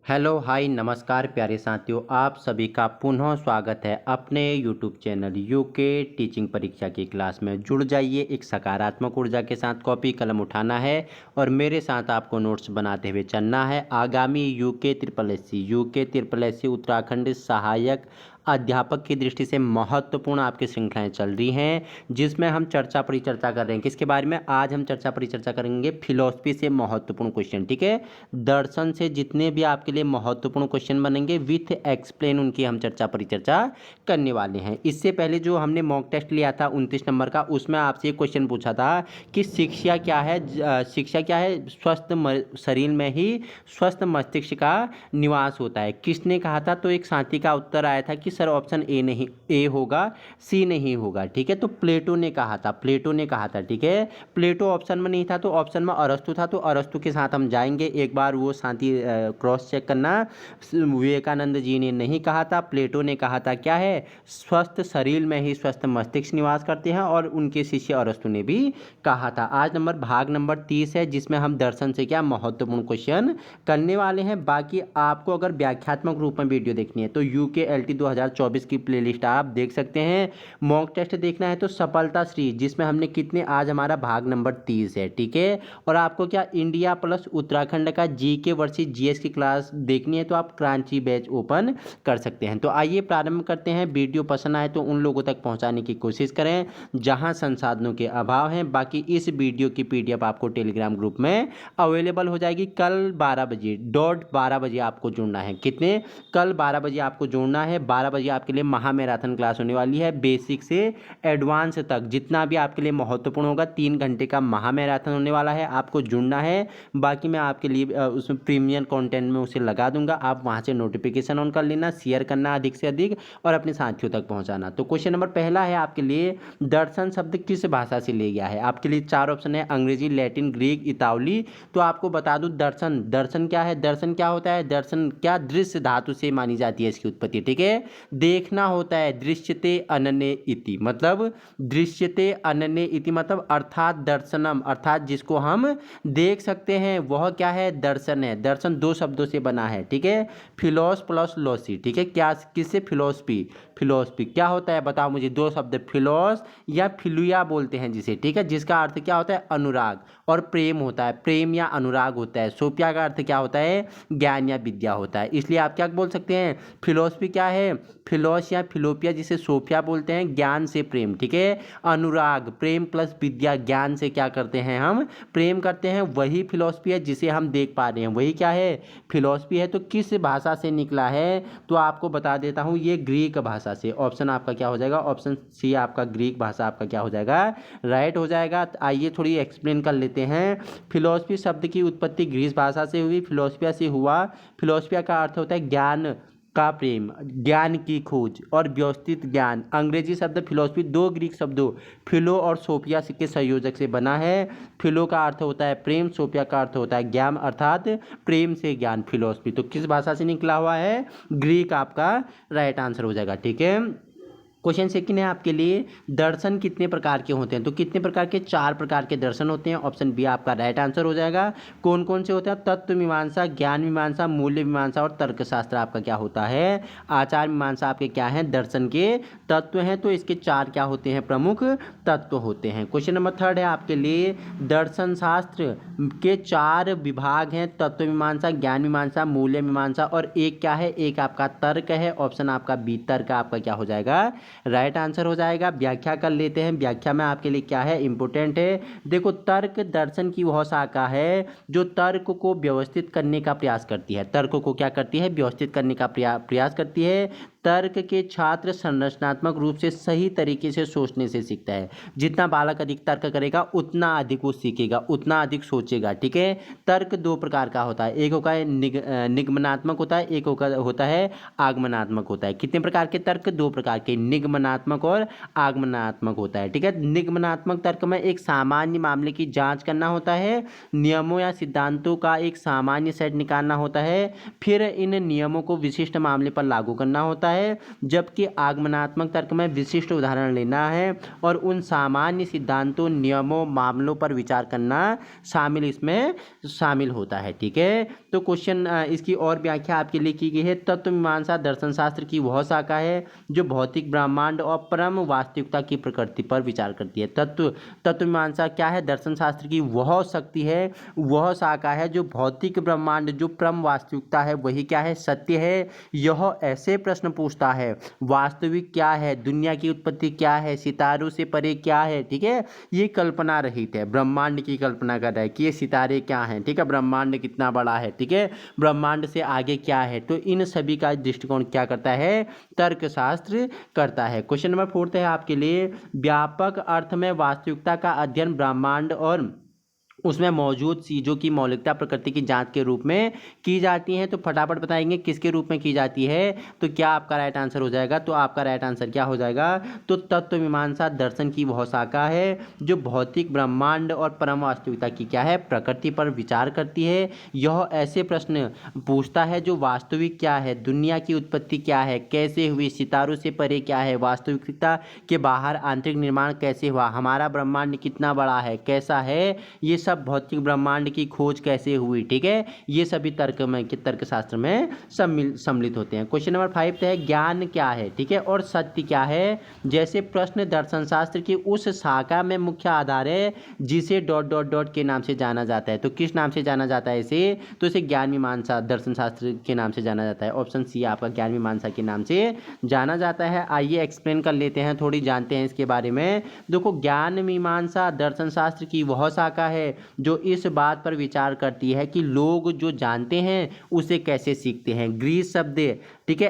Hello hi नमस्कार प्यारे साथियों, आप सभी का पुनः स्वागत है अपने यूट्यूब चैनल यूके टीचिंग परीक्षा की क्लास में। जुड़ जाइए, एक सकारात्मक ऊर्जा के साथ कॉपी कलम उठाना है और मेरे साथ आपको नोट्स बनाते हुए चलना है। आगामी UK triple S C Uttarakhand सहायक अध्यापक की दृष्टि से महत्वपूर्ण आपकी श्रृंखलाएं चल रही हैं, जिसमें हम चर्चा परिचर्चा कर रहे हैं। किसके बारे में? आज हम चर्चा परिचर्चा करेंगे फिलॉसफी से महत्वपूर्ण क्वेश्चन। ठीक है, दर्शन से जितने भी आपके लिए महत्वपूर्ण क्वेश्चन बनेंगे विथ एक्सप्लेन, उनकी हम चर्चा परिचर्चा करने वाले हैं। इससे पहले जो हमने मॉक टेस्ट लिया था 29 नंबर का, उसमें आपसे एक क्वेश्चन पूछा था कि शिक्षा क्या है। शिक्षा क्या है? स्वस्थ शरीर में ही स्वस्थ मस्तिष्क का निवास होता है। किसने कहा था? तो एक साथी का उत्तर आया था कि सर ऑप्शन ए नहीं, ए होगा, सी नहीं होगा। ठीक है, तो प्लेटो ने कहा था, ठीक है। प्लेटो ऑप्शन में नहीं था, तो ऑप्शन में अरस्तु था, तो अरस्तु के साथ हम जाएंगे। एक बार वो साथी क्रॉस चेक करना। विवेकानंद जी ने नहीं कहा था, प्लेटो ने कहा था क्या है, स्वस्थ शरीर में ही स्वस्थ मस्तिष्क निवास करते हैं, और उनके शिष्य अरस्तु ने भी कहा था। आज भाग नंबर 30 है, जिसमें हम दर्शन से क्या महत्वपूर्ण क्वेश्चन करने वाले हैं। बाकी आपको अगर व्याख्यात्मक रूप में वीडियो देखनी है तो यूके एलटी 2024 की प्लेलिस्ट आप देख सकते हैं। मॉक टेस्ट देखना है तो सफलता सीरीज, जिसमें हमने कितने, आज हमारा भाग नंबर 30 है। ठीक है, और आपको क्या इंडिया प्लस उत्तराखंड का जीके वर्सेस जीएस की क्लास देखनी है तो आप क्रांची बैच ओपन कर सकते हैं। तो आइए प्रारंभ करते हैं। वीडियो पसंद आए तो उन लोगों तक पहुंचाने की कोशिश करें जहां संसाधनों के अभाव हैं। बाकी इस वीडियो की पीडीएफ आपको टेलीग्राम ग्रुप में अवेलेबल हो जाएगी। कल 12 बजे, डॉट 12 बजे आपको जुड़ना है। कितने? कल 12 बजे आपको जुड़ना है। 12 बजे आपके लिए महा मैराथन क्लास होने वाली है, बेसिक से एडवांस तक जितना भी आपके लिए महत्वपूर्ण होगा। 3 घंटे का महा मैराथन होने वाला है, आपको जुड़ना है। बाकी मैं आपके लिए उसमें प्रीमियम कंटेंट में उसे लगा दूंगा, आप वहां से नोटिफिकेशन ऑन कर लेना, शेयर करना अधिक से अधिक और अपने साथियों तक पहुंचाना। तो क्वेश्चन नंबर पहला है आपके लिए, दर्शन शब्द किस भाषा से ले गया है? आपके लिए 4 ऑप्शन है, अंग्रेजी, लैटिन, ग्रीक, इतावली। तो आपको बता दूं, दर्शन दर्शन क्या है, दर्शन क्या होता है? दर्शन क्या दृश्य धातु से मानी जाती है इसकी उत्पत्ति। ठीक है, देखना होता है, दृश्यते अनन्य इति, मतलब दृश्यते अनन्य इति मतलब अर्थात दर्शनम, अर्थात जिसको हम देख सकते हैं वह क्या है? दर्शन है। दर्शन 2 शब्दों से बना है। ठीक है, फिलोस प्लस लॉसी। ठीक है, क्या किससे? फिलोसफी। फिलोसफी क्या होता है बताओ मुझे? 2 शब्द, फिलोस या फिलुया बोलते हैं जिसे। ठीक है, जिसका अर्थ क्या होता है? अनुराग, और प्रेम होता है, प्रेम या अनुराग होता है। सोफिया का अर्थ क्या होता है? ज्ञान या विद्या होता है। इसलिए आप क्या बोल सकते हैं? फिलोसफी क्या है? फिलोस या फिलोपिया, जिसे सोफिया बोलते हैं, ज्ञान से प्रेम। ठीक है, अनुराग, प्रेम प्लस विद्या, ज्ञान से क्या करते हैं? हम प्रेम करते हैं, वही फिलोसफी है जिसे हम देख पा रहे हैं, वही क्या है? फिलोसफी है। तो किस भाषा से निकला है? तो आपको बता देता हूं, ये ग्रीक भाषा से। ऑप्शन आपका क्या हो जाएगा? ऑप्शन सी आपका ग्रीक भाषा आपका क्या हो जाएगा? राइट हो जाएगा। तो आइए थोड़ी एक्सप्लेन कर लेते हैं। फिलोसफी शब्द की उत्पत्ति ग्रीक भाषा से हुई, फिलोसफिया से हुआ। फिलोसफिया का अर्थ होता है ज्ञान का प्रेम, ज्ञान की खोज और व्यवस्थित ज्ञान। अंग्रेजी शब्द फिलोसफी 2 ग्रीक शब्दों फिलो और सोफिया के संयोजक से बना है। फिलो का अर्थ होता है प्रेम, सोफिया का अर्थ होता है ज्ञान, अर्थात प्रेम से ज्ञान, फिलोसफी। तो किस भाषा से निकला हुआ है? ग्रीक आपका राइट आंसर हो जाएगा। ठीक है, क्वेश्चन सेकंड है आपके लिए, दर्शन कितने प्रकार के होते हैं? तो कितने प्रकार के? 4 प्रकार के दर्शन होते हैं। ऑप्शन बी आपका राइट आंसर हो जाएगा। कौन कौन से होते हैं? तत्व मीमांसा, ज्ञान मीमांसा, मूल्य मीमांसा और तर्कशास्त्र आपका क्या होता है? आचार मीमांसा आपके क्या है? दर्शन के तत्व हैं। तो इसके 4 क्या होते हैं? प्रमुख तत्व होते हैं। क्वेश्चन नंबर थर्ड है आपके लिए, दर्शन शास्त्र के 4 विभाग हैं, तत्व मीमांसा, ज्ञान मीमांसा, मूल्य मीमांसा और एक क्या है? एक आपका तर्क है। ऑप्शन आपका बी तर्क आपका क्या हो जाएगा? राइट आंसर हो जाएगा। व्याख्या कर लेते हैं। व्याख्या में आपके लिए क्या है? इंपोर्टेंट है। देखो, तर्क दर्शन की वह शाखा है जो तर्क को व्यवस्थित करने का प्रयास करती है। तर्क को क्या करती है? व्यवस्थित करने का प्रयास करती है। तर्क के छात्र संरचनात्मक रूप से सही तरीके से सोचने से सीखता है। जितना बालक अधिक तर्क करेगा उतना अधिक वो सीखेगा, उतना अधिक सोचेगा। ठीक है, तर्क 2 प्रकार का होता है, एक होता है निगमनात्मक होता है, एक होता है आगमनात्मक होता है। कितने प्रकार के तर्क? 2 प्रकार के, निगमनात्मक और आगमनात्मक होता है। ठीक है, निगमनात्मक तर्क में एक सामान्य मामले की जांच करना होता है, नियमों या सिद्धांतों का एक सामान्य सेट निकालना होता है, फिर इन नियमों को विशिष्ट मामले पर लागू करना होता है। है, जबकि आगमनात्मक तर्क में विशिष्ट उदाहरण लेना है और उन सामान्य सिद्धांतों, नियमों, मामलों पर विचार करना इसमें शामिल होता है। ठीक है, तो क्वेश्चन इसकी और व्याख्या आपके लिए की गई है। तत्व मीमांसा दर्शन शास्त्र की वह शाखा है जो भौतिक ब्रह्मांड और परम वास्तविकता की प्रकृति पर विचार करती है। तत्व मीमांसा क्या है? दर्शन शास्त्र की वह शक्ति है, वह शाखा है जो भौतिक ब्रह्मांड, जो परम वास्तविकता है, वही क्या है? सत्य है। यह ऐसे प्रश्न पूछता है, वास्तविक क्या है, दुनिया की उत्पत्ति क्या है, सितारों से परे क्या है। ठीक है, ये कल्पना रहित है, ब्रह्मांड की कल्पना कर रहा है कि ये सितारे क्या हैं। ठीक है, ब्रह्मांड कितना बड़ा है। ठीक है, ब्रह्मांड से आगे क्या है, तो इन सभी का दृष्टिकोण क्या करता है? तर्कशास्त्र करता है। क्वेश्चन नंबर 4 है आपके लिए, व्यापक अर्थ में वास्तविकता का अध्ययन ब्रह्मांड और उसमें मौजूद चीज़ों की मौलिकता, प्रकृति की जांच के रूप में की जाती है। तो फटाफट बताएंगे किसके रूप में की जाती है, तो क्या आपका राइट आंसर हो जाएगा? तो आपका राइट आंसर क्या हो जाएगा? तो तत्व मीमांसा दर्शन की वह शाखा है जो भौतिक ब्रह्मांड और परम वास्तविकता की क्या है? प्रकृति पर विचार करती है। यह ऐसे प्रश्न पूछता है जो वास्तविक क्या है, दुनिया की उत्पत्ति क्या है, कैसे हुई, सितारों से परे क्या है, वास्तविकता के बाहर आंतरिक निर्माण कैसे हुआ, हमारा ब्रह्मांड कितना बड़ा है, कैसा है, ये सब भौतिक ब्रह्मांड की खोज कैसे हुई। ठीक है, ये सभी तर्कशास्त्र में सम्मिलित होते हैं। क्वेश्चन नंबर 5 है, ज्ञान क्या है? ठीक है, और सत्य क्या है? जैसे प्रश्न दर्शन शास्त्र की उस शाखा में मुख्य आधार है जिसे ... के नाम से जाना जाता है। तो किस नाम से जाना जाता है इसे? तो इसे ज्ञान मीमांसा दर्शन शास्त्र के नाम से जाना जाता है। ऑप्शन सी आपका ज्ञान मीमांसा के नाम से जाना जाता है। आइए एक्सप्लेन कर लेते हैं, थोड़ी जानते हैं इसके बारे में। देखो, ज्ञान मीमांसा दर्शन शास्त्र की वह शाखा है जो इस बात पर विचार करती है कि लोग जो जानते हैं उसे कैसे सीखते हैं। ग्रीक शब्द, ठीक है,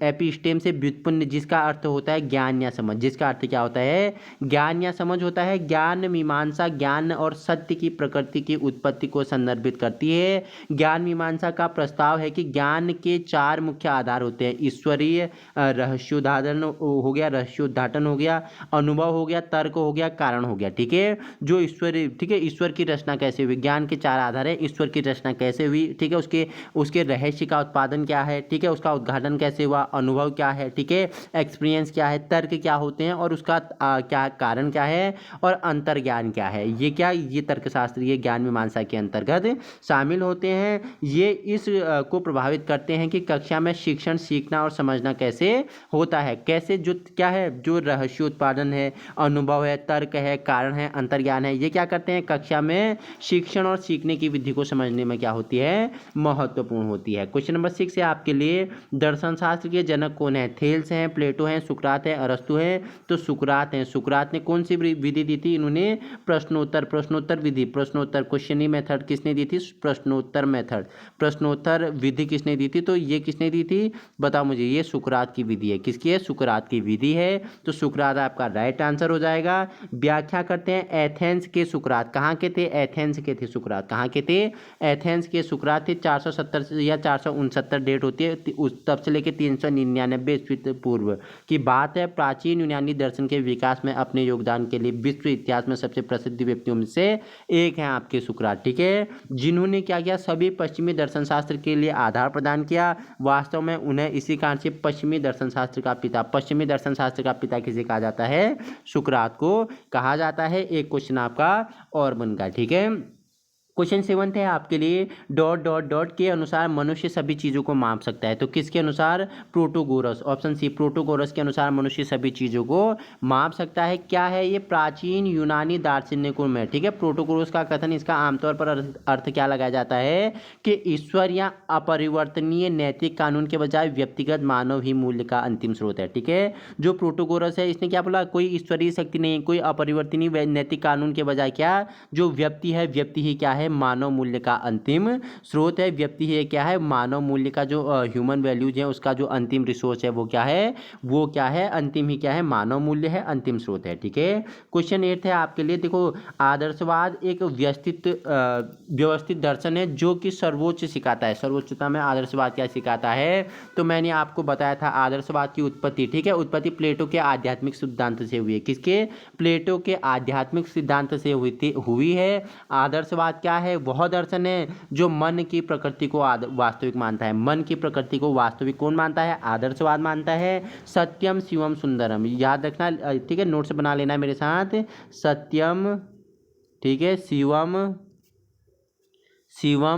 एपिस्टेम से व्युत्पन्न, जिसका अर्थ होता है ज्ञान या समझ। जिसका अर्थ क्या होता है? ज्ञान या समझ होता है। ज्ञान मीमांसा ज्ञान और सत्य की प्रकृति की उत्पत्ति को संदर्भित करती है। ज्ञान मीमांसा का प्रस्ताव है कि ज्ञान के 4 मुख्य आधार होते हैं। ईश्वरीय रहस्योद्घाटन हो गया, अनुभव हो गया, तर्क हो गया, कारण हो गया। ठीक है, जो ईश्वरीय, ठीक है, ईश्वर की रचना कैसे हुई, ज्ञान के 4 आधार है। ईश्वर की रचना कैसे हुई, ठीक है, उसके रहस्य का उत्पादन क्या है, ठीक है, उसका उद्घाटन कैसे हुआ, अनुभव क्या है, ठीक है, एक्सपीरियंस क्या है, तर्क क्या होते हैं और उसका क्या कारण क्या है, और अंतर्ज्ञान क्या है। ये तर्कशास्त्रीय ज्ञान मीमांसा के अंतर्गत शामिल होते हैं। ये इस को प्रभावित करते हैं कि कक्षा में शिक्षण, सीखना और समझना कैसे होता है, कैसे जो क्या है, जो रहस्योत्पादन है, अनुभव है, तर्क है, कारण है, अंतर्ज्ञान है, ये क्या करते हैं? कक्षा में शिक्षण और सीखने की विधि को समझने में क्या होती है? महत्वपूर्ण होती है। क्वेश्चन नंबर 6 है आपके लिए, दर्शन शास्त्र के जनक कौन है? थेल्स हैं, प्लेटो हैं, सुकरात है, अरस्तु है। तो सुकरात हैं। सुकरात ने कौन सी विधि दी थी? इन्होंने प्रश्नोत्तर विधि, प्रश्नोत्तर क्वेश्चनिंग मेथड किसने दी थी? प्रश्नोत्तर विधि किसने दी थी? तो ये किसने दी थी, बताओ मुझे। ये सुकरात की विधि है। किसकी है? सुकरात की विधि है। तो सुकरात आपका राइट आंसर हो जाएगा। व्याख्या करते हैं, एथेंस के सुकरात कहाँ के थे? एथेंस के थे सुकरात। कहाँ के थे? एथेंस के सुकरात थे। 470 या 469 डेट होती है, तब से लेकर 399 ईस्वी पूर्व की बात है। प्राचीन यूनानी दर्शन के विकास में अपने योगदान के लिए विश्व इतिहास में सबसे प्रसिद्ध व्यक्तियों में से एक हैं आपके सुकरात। ठीक है, जिन्होंने क्या किया? सभी पश्चिमी दर्शन शास्त्र के लिए आधार प्रदान किया। वास्तव में उन्हें इसी कारण से पश्चिमी दर्शन शास्त्र का पिता किसे कहा जाता है? सुकरात को कहा जाता है। एक क्वेश्चन आपका और बन गया। ठीक है, क्वेश्चन 7 है आपके लिए, ... के अनुसार मनुष्य सभी चीज़ों को माप सकता है। तो किसके अनुसार? प्रोटोगोरस। ऑप्शन सी, प्रोटोगोरस के अनुसार मनुष्य सभी चीज़ों को माप सकता है। क्या है ये? प्राचीन यूनानी दार्शनिकों में, ठीक है, प्रोटोगोरस का कथन, इसका आमतौर पर अर्थ क्या लगाया जाता है कि ईश्वर या अपरिवर्तनीय नैतिक कानून के बजाय व्यक्तिगत मानव ही मूल्य का अंतिम स्रोत है। ठीक है, जो प्रोटोगोरस है इसने क्या बोला? कोई ईश्वरीय शक्ति नहीं, कोई अपरिवर्तनीय नैतिक कानून के बजाय क्या, जो व्यक्ति है, व्यक्ति ही क्या है? मानव मूल्य का अंतिम स्रोत है। व्यक्ति है क्या है? मानव मूल्य का जो ह्यूमन वैल्यूज है उसका जो अंतिम रिसोर्स है वो क्या है? वो क्या है? अंतिम ही क्या है? मानव मूल्य है, अंतिम स्रोत है। ठीक है, क्वेश्चन 8 है आपके लिए। देखो, आदर्शवाद एक व्यवस्थित दर्शन है जो कि सर्वोच्च सिखाता है। सर्वोच्चता में आदर्शवाद क्या सिखाता है? तो मैंने आपको बताया था आदर्शवाद की उत्पत्ति, ठीक है, उत्पत्ति प्लेटो के आध्यात्मिक सिद्धांत से हुई है। किसके? प्लेटो के आध्यात्मिक सिद्धांत से हुई है। आदर्शवाद क्या क्या है, वह दर्शन है जो मन की प्रकृति को वास्तविक मानता है। मन की प्रकृति को वास्तविक कौन मानता है? आदर्शवाद मानता है। सत्यम शिवम सुंदरम, याद रखना, ठीक है, नोट्स बना लेना मेरे साथ। सत्यम, ठीक है, शिवम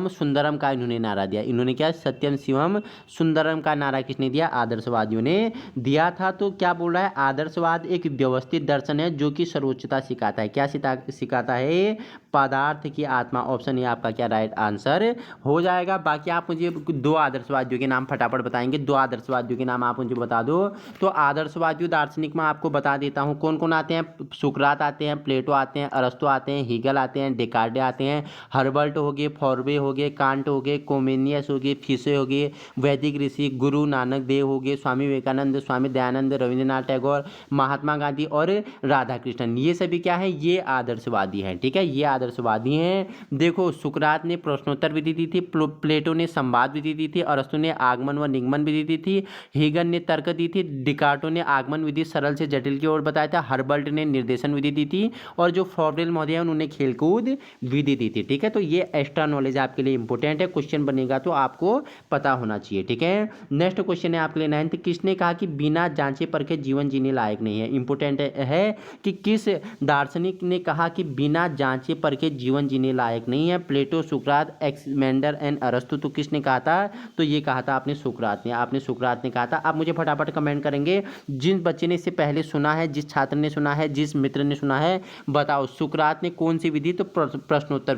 सुंदरम का इन्होंने नारा दिया। इन्होंने क्या, सत्यम शिवम सुंदरम का नारा किसने दिया? आदर्शवादियों ने दिया था। तो क्या बोल रहा है, आदर्शवाद एक व्यवस्थित दर्शन है जो कि सर्वोच्चता सिखाता है। क्या सिखाता है? पदार्थ की आत्मा। ऑप्शन ए आपका क्या राइट आंसर हो जाएगा। बाकी आप मुझे दो आदर्शवादियों के नाम फटाफट बताएंगे, दो आदर्शवादियों के नाम आप मुझे बता दो। तो आदर्शवादी दार्शनिक में आपको बता देता हूँ कौन कौन आते हैं। सुकरात आते हैं, प्लेटो आते हैं, अरस्तु आते हैं, हीगल आते हैं, डेकार्डे आते हैं, हर्बर्ट हो गए, फॉरबे हो गए, कांट हो गए, कोमेनियस हो गए, फीसे हो गए, वैदिक ऋषि गुरु नानक देव हो गए, स्वामी विवेकानंद, स्वामी दयानंद, रविंद्रनाथ टैगोर, महात्मा गांधी और राधा कृष्णन। ये सभी क्या है? ये आदर्शवादी हैं। ठीक है, ये आदर्शवादी हैं। देखो, सुकरात ने प्रश्नोत्तर विधि दी थी, प्लेटो ने संवाद विधि दी थी, अरस्तु ने आगमन व निगमन विधि दी थी, हीगन ने तर्क दी थी, डिकार्टो ने आगमन विधि सरल से जटिल की ओर बताया था, हर्बर्ट ने निर्देशन विधि दी थी, और जो फॉरेल महोदय उन्होंने खेलकूद विधि दी थी। ठीक है, तो ये एक्स्ट्रा नॉलेज आपके लिए इंपॉर्टेंट है, क्वेश्चन बनेगा तो आपको पता होना चाहिए। ठीक है, नेक्स्ट क्वेश्चन है आपके लिए 9th, किसने कहा कि बिना जांचे परखे जीवन जीने लायक नहीं है? इंपॉर्टेंट है कि किस दार्शनिक ने कहा कि बिना जांचे परखे जीवन जीने लायक नहीं है? प्लेटो, सुकरात, एक्समेंडर एंड अरस्तु। तो किसने कहा था? तो ये कहा था आपने सुकरात ने, सुकरात ने कहा था। आप मुझे फटाफट कमेंट करेंगे, जिन बच्चे ने इससे पहले सुना है, जिस छात्र ने सुना है, जिस मित्र ने सुना है, बताओ सुकरात ने कौन सी विधि? तो प्रश्नोत्तर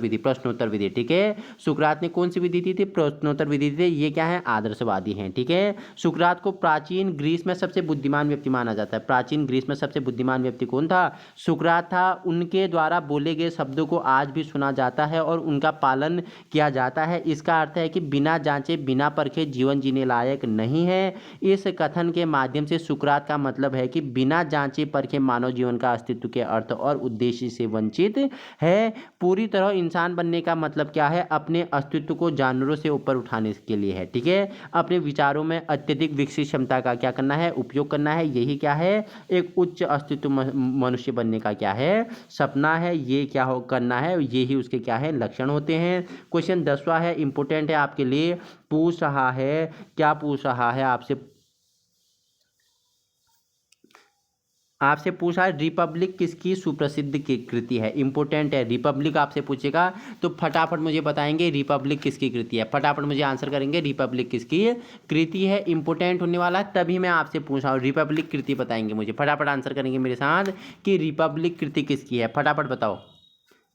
विधि। ठीक है, सुकरात ने कौन सी विधि दी थी? प्रश्नोत्तर विधि थी। ये क्या है? आदर्शवादी हैं। ठीक है, सुकरात को प्राचीन ग्रीस में सबसे बुद्धिमान व्यक्ति माना जाता है। प्राचीन ग्रीस में सबसे बुद्धिमान व्यक्ति कौन था? सुकरात था। उनके द्वारा बोले गए शब्दों को आज भी सुना जाता है और उनका पालन किया जाता है। इसका अर्थ है कि बिना जांचे बिना परखे जीवन जीने लायक नहीं है। इस कथन के माध्यम से सुकरात का मतलब है कि बिना जांचे परखे मानव जीवन का अस्तित्व के अर्थ और उद्देश्य से वंचित है। पूरी तरह इंसान बनने का मतलब क्या है? अपने अस्तित्व को जानवरों से ऊपर उठाने के लिए है। ठीक है, अपने विचारों में अत्यधिक विकसित क्षमता का क्या करना है? उपयोग करना है। यही क्या है? एक उच्च अस्तित्व मनुष्य बनने का क्या है? सपना है। ये क्या हो करना है? यही उसके क्या है? लक्षण होते हैं। क्वेश्चन 10वां है, इंपॉर्टेंट है आपके लिए, पूछ रहा है, क्या पूछ रहा है आपसे पूछा है, रिपब्लिक किसकी सुप्रसिद्ध कृति है? इंपॉर्टेंट है, रिपब्लिक आपसे पूछेगा तो फटाफट मुझे बताएंगे रिपब्लिक किसकी कृति है। फटाफट मुझे आंसर करेंगे रिपब्लिक किसकी कृति है। इंपॉर्टेंट होने वाला है, तभी मैं आपसे पूछ रहा हूँ, रिपब्लिक कृति बताएंगे मुझे। फटाफट आंसर करेंगे मेरे साथ कि रिपब्लिक कृति किसकी है। फटाफट बताओ,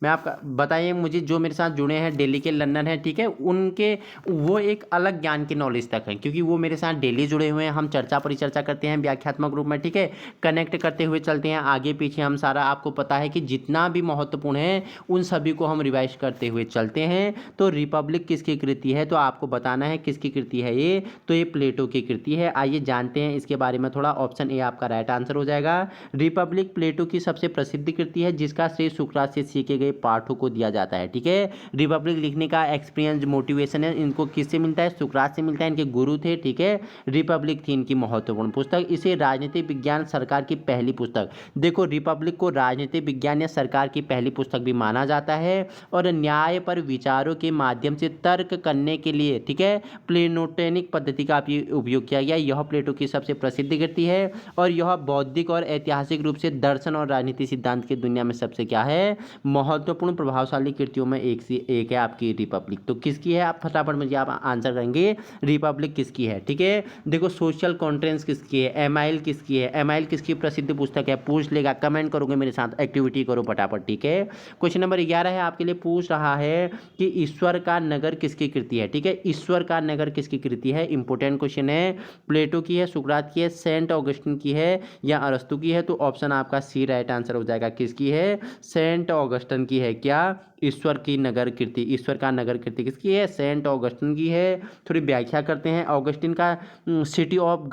मैं आपका बताइए मुझे, जो मेरे साथ जुड़े हैं डेली के लंदन है, ठीक है, उनके वो एक अलग ज्ञान की नॉलेज तक है, क्योंकि वो मेरे साथ डेली जुड़े हुए हैं। हम चर्चा परिचर्चा करते हैं व्याख्यात्मक रूप में। ठीक है, कनेक्ट करते हुए चलते हैं आगे पीछे। हम सारा, आपको पता है कि जितना भी महत्वपूर्ण है उन सभी को हम रिवाइज करते हुए चलते हैं। तो रिपब्लिक किसकी कृति है? तो आपको बताना है किसकी कृति है ये। तो ये प्लेटो की कृति है। आइए जानते हैं इसके बारे में थोड़ा। ऑप्शन ए आपका राइट आंसर हो जाएगा। रिपब्लिक प्लेटो की सबसे प्रसिद्ध कृति है, जिसका श्रेय सुकरात से सीखे गए पाठों को दिया जाता है। ठीक है, रिपब्लिक लिखने का एक्सपीरियंस, मोटिवेशन है, इनको किससे मिलता है? सुकरात से मिलता है, इनके गुरु थे। ठीक है, रिपब्लिक थी इनकी महत्वपूर्ण पुस्तक। इसे राजनीतिक विज्ञान सरकार की पहली पुस्तक, देखो रिपब्लिक को राजनीतिक विज्ञान या सरकार की पहली पुस्तक भी माना जाता है। और न्याय पर विचारों के माध्यम से तर्क करने के लिए, ठीक है, प्लेटोनिक पद्धति का उपयोग किया गया। यह प्लेटो की सबसे प्रसिद्ध कृति है और यह बौद्धिक और ऐतिहासिक रूप से दर्शन और राजनीति सिद्धांत की दुनिया में सबसे क्या है? महत्वपूर्ण प्रभावशाली कृतियों में एक है आपकी रिपब्लिक। तो किसकी है? आप फटाफट मुझे आप आंसर करेंगे रिपब्लिक किसकी है। ठीक है, देखो सोशल कॉन्ट्रेंस किसकी है? एमाइल किसकी है? एमाइल किसकी प्रसिद्ध पुस्तक है? पूछ लेगा, कमेंट करोगे मेरे साथ, एक्टिविटी करो फटाफट। ठीक है, क्वेश्चन नंबर 11 है आपके लिए, पूछ रहा है कि ईश्वर का नगर किसकी कृति है? ठीक है, ईश्वर का नगर किसकी कृति है? इंपोर्टेंट क्वेश्चन है। प्लेटो की है, सुकरात की है, सेंट ऑगस्टिन की है या अरस्तु की है? तो ऑप्शन आपका सी राइट आंसर हो जाएगा। किसकी है? सेंट ऑगस्टिन की है। क्या? ईश्वर की नगर कृति, ईश्वर का नगर कृति किसकी है? सेंट ऑगस्टिन की है। थोड़ी व्याख्या करते हैं। ऑगस्टिन का सिटी ऑफ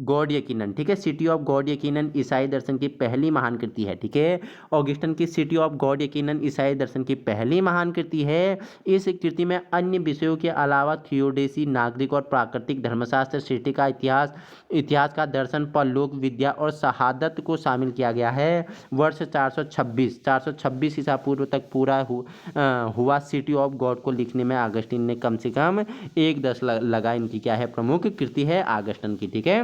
गॉड यकीनन, ठीक है, सिटी ऑफ गॉड यकीनन ईसाई दर्शन की पहली महान कृति है। ठीक है, ऑगस्टिन की सिटी ऑफ गॉड यकीनन ईसाई दर्शन की पहली महान कृति है। इस कृति में अन्य विषयों के अलावा थियोडेसी, नागरिक और प्राकृतिक धर्मशास्त्र, सृष्टि का इतिहास का दर्शन, परलोक विद्या और शहादत को शामिल किया गया है। वर्ष 426 ईसा पूर्व तक पूरा हुआ सिटी ऑफ गॉड को लिखने में ऑगस्टीन ने कम से कम 1 लगा। इनकी क्या है, प्रमुख कृति है ऑगस्टीन की। ठीक है,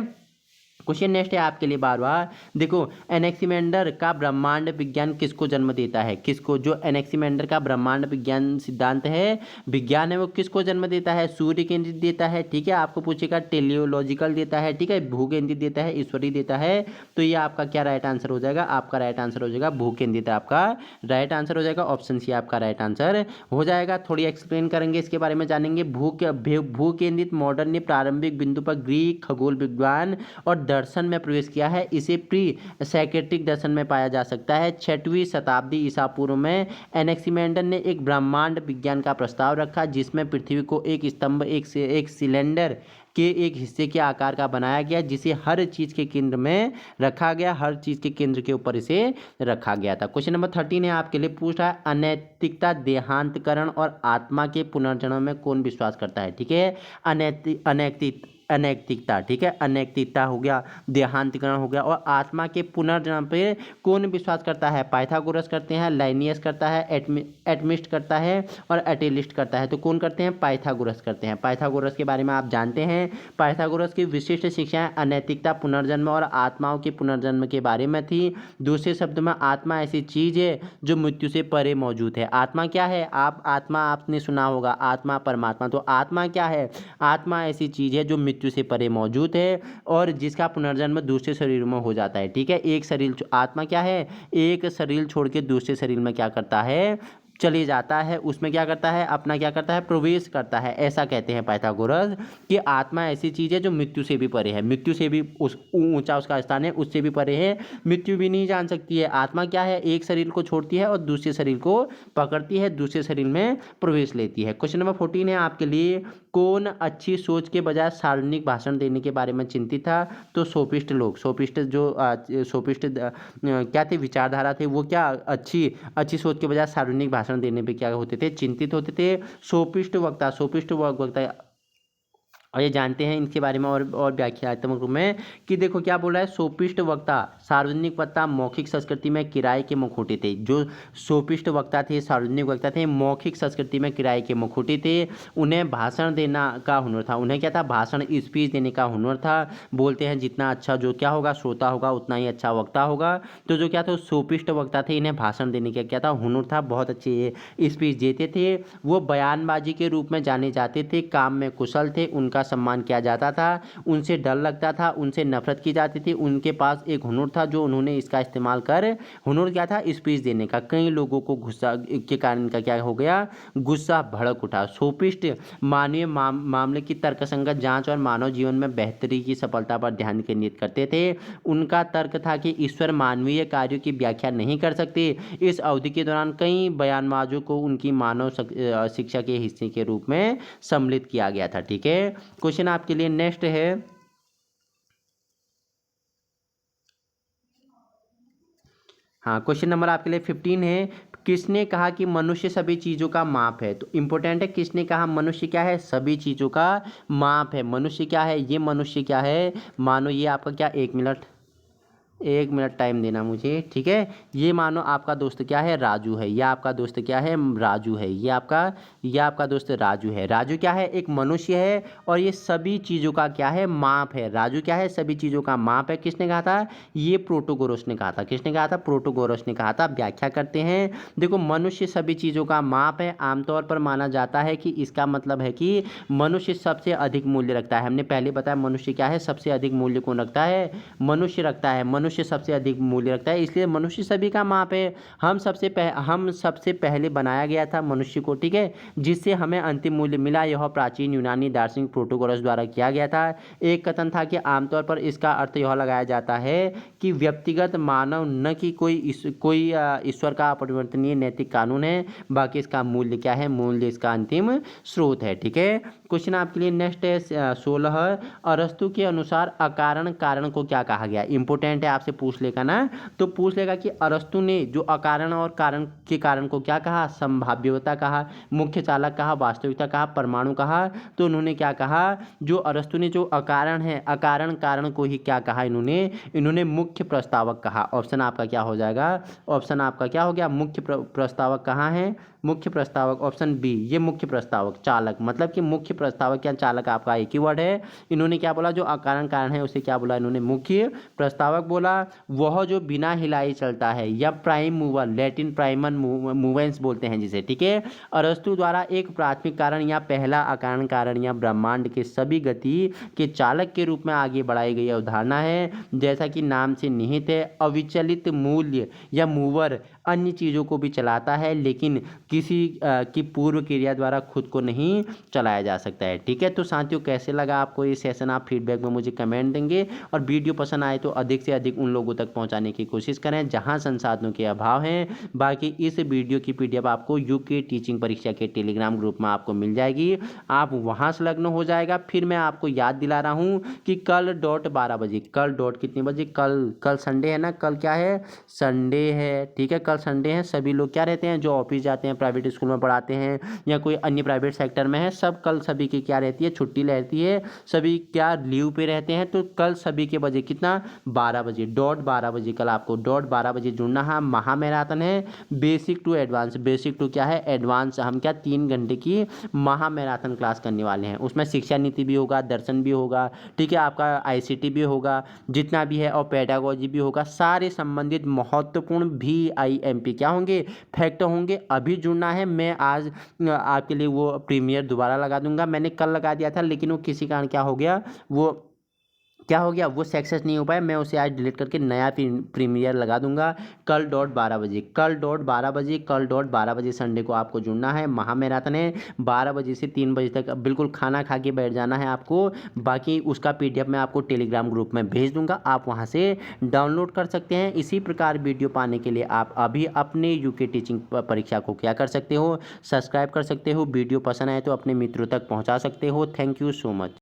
क्वेश्चन नेक्स्ट है आपके लिए बार देखो, एनेक्सिमेंडर का ब्रह्मांड विज्ञान किसको जन्म देता है? किसको? जो एनेक्सिमेंडर का ब्रह्मांड विज्ञान सिद्धांत है, विज्ञान है, वो किसको जन्म देता है? सूर्य केंद्रित देता है। ठीक है, आपको पूछेगा टेलियोलॉजिकल देता है, ठीक है, भू केंद्रित देता है, ईश्वरीय देता है। तो ये आपका क्या राइट आंसर हो जाएगा? आपका राइट आंसर हो जाएगा भू केंद्रित, आपका राइट आंसर हो जाएगा। ऑप्शन सी आपका राइट आंसर हो जाएगा। थोड़ी एक्सप्लेन करेंगे इसके बारे में, जानेंगे। भू केंद्रित मॉडल ने प्रारंभिक बिंदु पर ग्रीक खगोल विज्ञान और दर्शन में प्रवेश किया है। इसे प्री सैक्रेटिक दर्शन में पाया जा सकता है। 6वीं शताब्दी ईसा पूर्व में एनेक्सिमेंडर ने एक ब्रह्मांड विज्ञान का प्रस्ताव रखा, जिसमें पृथ्वी को एक स्तंभ, एक सिलेंडर के एक हिस्से के आकार का बनाया गया, जिसे हर चीज के केंद्र में रखा गया, हर चीज के केंद्र के ऊपर इसे रखा गया था। क्वेश्चन नंबर 13 है आपके लिए, पूछ रहा है अनैतिकता, देहांतकरण और आत्मा के पुनर्जन्म में कौन विश्वास करता है? ठीक है, अनैतिकता, ठीक है, अनैतिकता हो गया, देहांतकरण हो गया, और आत्मा के पुनर्जन्म पे कौन विश्वास करता है? पाइथागोरस करते हैं, लाइनियस करता है, एटमिस्ट करता है और एटेलिस्ट करता है। तो कौन करते हैं? पाइथागोरस करते हैं। पाइथागोरस के बारे में आप जानते हैं। पाइथागोरस की विशिष्ट शिक्षाएं अनैतिकता, पुनर्जन्म और आत्माओं के पुनर्जन्म के बारे में थी। दूसरे शब्द में, आत्मा ऐसी चीज है जो मृत्यु से परे मौजूद है। आत्मा क्या है? आत्मा आपने सुना होगा, आत्मा परमात्मा। तो आत्मा क्या है? आत्मा ऐसी चीज है जो मृत्यु से परे मौजूद है और जिसका पुनर्जन्म दूसरे शरीर में हो जाता है। ठीक है, एक शरीर, आत्मा क्या है? एक शरीर छोड़ के दूसरे शरीर में क्या करता है? चले जाता है, उसमें क्या करता है? अपना क्या करता है? प्रवेश करता है। ऐसा कहते हैं पाइथागोरस कि आत्मा ऐसी चीज है जो मृत्यु से भी परे है, मृत्यु से भी उस ऊंचा उसका स्थान है, उससे भी परे है, मृत्यु भी नहीं जान सकती है। आत्मा क्या है? एक शरीर को छोड़ती है और दूसरे शरीर को पकड़ती है, दूसरे शरीर में प्रवेश लेती है। क्वेश्चन नंबर 14 है आपके लिए, कौन अच्छी सोच के बजाय सार्वजनिक भाषण देने के बारे में चिंतित था? तो सोफिस्ट लोग, सोफिस्ट जो सोफिस्ट क्या थे? विचारधारा थे वो, क्या अच्छी सोच के बजाय सार्वजनिक भाषण देने पे क्या होते थे? चिंतित होते थे। सोफिस्ट वक्ता और ये जानते हैं इनके बारे में और व्याख्यात्मक रूप में कि देखो क्या बोल रहा है, सोफिस्ट वक्ता, सार्वजनिक वक्ता मौखिक संस्कृति में किराए के मुखौटे थे। जो सोफिस्ट वक्ता थे, सार्वजनिक वक्ता थे, मौखिक संस्कृति में किराए के मुखौटे थे। उन्हें भाषण देना का हुनर था। उन्हें क्या था? भाषण, स्पीच देने का हुनर था। बोलते हैं जितना अच्छा जो क्या होगा, श्रोता होगा, उतना ही अच्छा वक्ता होगा। तो जो क्या था, सोफिस्ट वक्ता थे, इन्हें भाषण देने का क्या था? हुनर था। बहुत अच्छे स्पीच देते थे। वो बयानबाजी के रूप में जाने जाते थे, काम में कुशल थे, उनका सम्मान किया जाता था, उनसे डर लगता था, उनसे नफरत की जाती थी। उनके पास एक हुनर था जो उन्होंने इसका इस्तेमाल कर, हुनर क्या था? स्पीच देने का। कई लोगों को गुस्सा के कारण इनका क्या हो गया? गुस्सा भड़क उठा। सोफिस्ट मानवीय मामले की तर्कसंगत जांच और मानव जीवन में बेहतरी की सफलता पर ध्यान केंद्रित करते थे। उनका तर्क था कि ईश्वर मानवीय कार्यों की व्याख्या नहीं कर सकते। इस अवधि के दौरान कई बयानबाजों को उनकी मानव शिक्षा के हिस्से के रूप में सम्मिलित किया गया था। ठीक है, क्वेश्चन आपके लिए नेक्स्ट है, हाँ, क्वेश्चन नंबर आपके लिए 15 है, किसने कहा कि मनुष्य सभी चीजों का माप है? तो इंपॉर्टेंट है, किसने कहा मनुष्य क्या है? सभी चीजों का माप है। मनुष्य क्या है? ये मनुष्य क्या है? मानो ये आपका क्या, 1 मिनट टाइम देना मुझे, ठीक है। ये मानो आपका दोस्त क्या है? राजू है। यह आपका दोस्त क्या है? राजू है। ये आपका दोस्त राजू है। राजू क्या है? एक मनुष्य है और ये सभी चीज़ों का क्या है? माप है। राजू क्या है? सभी चीज़ों का माप है। किसने कहा था? ये प्रोटोगोरस ने कहा था। किसने कहा था? प्रोटोगोरस ने कहा था। व्याख्या करते हैं, देखो, मनुष्य सभी चीज़ों का माप है। आमतौर पर माना जाता है कि इसका मतलब है कि मनुष्य सबसे अधिक मूल्य रखता है। हमने पहले बताया मनुष्य क्या है? सबसे अधिक मूल्य कौन रखता है? मनुष्य रखता है। मनुष्य सबसे अधिक मूल्य रखता है, इसलिए मनुष्य सभी का माप है। हम सबसे पहले बनाया गया था मनुष्य को, ठीक है, जिससे हमें अंतिम मूल्य मिला। यह प्राचीन यूनानी दार्शनिक प्रोटोगोरस द्वारा किया गया था। एक कथन था कि आमतौर पर इसका अर्थ यह लगाया जाता है कि व्यक्तिगत मानव न कि कोई ईश्वर का अपरिवर्तनीय नैतिक कानून है, बाकी इसका मूल्य क्या है? मूल्य इसका अंतिम स्रोत है। ठीक है, क्वेश्चन आपके लिए नेक्स्ट है 16, अरस्तु के अनुसार अकारण कारण को क्या कहा गया? इंपोर्टेंट है, आपसे पूछ लेगा ना, तो पूछ लेगा कि अरस्तु ने जो अकारण और कारण के कारण को क्या कहा, संभाव्यता कहा, मुख्य चालक कहा, वास्तविकता कहा, परमाणु कहा। तो उन्होंने क्या कहा, जो अरस्तु ने जो अकारण है, अकारण कारण को ही क्या कहा, इन्होंने मुख्य प्रस्तावक कहा। ऑप्शन आपका क्या हो जाएगा, ऑप्शन आपका क्या हो गया, मुख्य प्रस्तावक कहाँ है, मुख्य प्रस्तावक ऑप्शन बी, ये मुख्य प्रस्तावक चालक, मतलब कि मुख्य प्रस्तावक या चालक आपका एक ही वर्ड है। इन्होंने क्या बोला, जो अकारण कारण है उसे क्या बोला, इन्होंने मुख्य प्रस्तावक बोला। वह जो बिना हिलाए चलता है या प्राइम मूवर, लैटिन प्राइमन मूवेंस बोलते हैं जिसे, ठीक है। अरस्तु द्वारा एक प्राथमिक कारण या पहला अकारण कारण या ब्रह्मांड के सभी गति के चालक के रूप में आगे बढ़ाई गई अवधारणा है। जैसा कि नाम से निहित है, अविचलित मूल्य या मूवर अन्य चीज़ों को भी चलाता है, लेकिन किसी की पूर्व क्रिया द्वारा खुद को नहीं चलाया जा सकता है, ठीक है। तो साथियों, कैसे लगा आपको ये सेशन, आप फीडबैक में मुझे कमेंट देंगे, और वीडियो पसंद आए तो अधिक से अधिक उन लोगों तक पहुंचाने की कोशिश करें जहां संसाधनों के अभाव हैं। बाकी इस वीडियो की पीडीएफ आपको यूके टीचिंग परीक्षा के टेलीग्राम ग्रुप में आपको मिल जाएगी, आप वहां संलग्न हो जाएगा। फिर मैं आपको याद दिला रहा हूं कि कल डॉट 12 बजे, कल डॉट कितने बजे, कल संडे है ना, कल क्या है, संडे है, ठीक है, कल संडे है। सभी लोग क्या रहते हैं, जो ऑफिस जाते हैं, प्राइवेट स्कूल में पढ़ाते हैं या कोई अन्य प्राइवेट सेक्टर में है, सब कल सभी की क्या रहती है, छुट्टी रहती है, सभी क्या लीव पे रहते हैं। तो कल सभी के बजे कितना, 12 बजे, डॉट 12 बजे, कल आपको डॉट 12 बजे जुड़ना है। महा मैराथन है, basic to advance, basic to क्या है, एडवांस। हम क्या 3 घंटे की महा मैराथन क्लास करने वाले हैं, उसमें शिक्षा नीति भी होगा, दर्शन भी होगा, ठीक है, आपका आईसीटी भी होगा, जितना भी है, और पेडागोजी भी होगा। सारे संबंधित महत्वपूर्ण VIMP क्या होंगे, फैक्ट होंगे। अभी जुड़ना है, मैं आज आपके लिए वो प्रीमियर दोबारा लगा दूंगा। मैंने कल लगा दिया था, लेकिन वो किसी कारण क्या हो गया, वो सक्सेस नहीं हो पाया। मैं उसे आज डिलीट करके नया प्रीमियर लगा दूंगा। कल डॉट 12 बजे, कल डॉट 12 बजे, कल डॉट 12 बजे संडे को आपको जुड़ना है। महा मैराथन है, 12 बजे से 3 बजे तक, बिल्कुल खाना खा के बैठ जाना है आपको। बाकी उसका PDF मैं आपको टेलीग्राम ग्रुप में भेज दूंगा, आप वहां से डाउनलोड कर सकते हैं। इसी प्रकार वीडियो पाने के लिए आप अभी अपने यूके टीचिंग परीक्षा को क्या कर सकते हो, सब्सक्राइब कर सकते हो। वीडियो पसंद आए तो अपने मित्रों तक पहुँचा सकते हो। Thank you so much.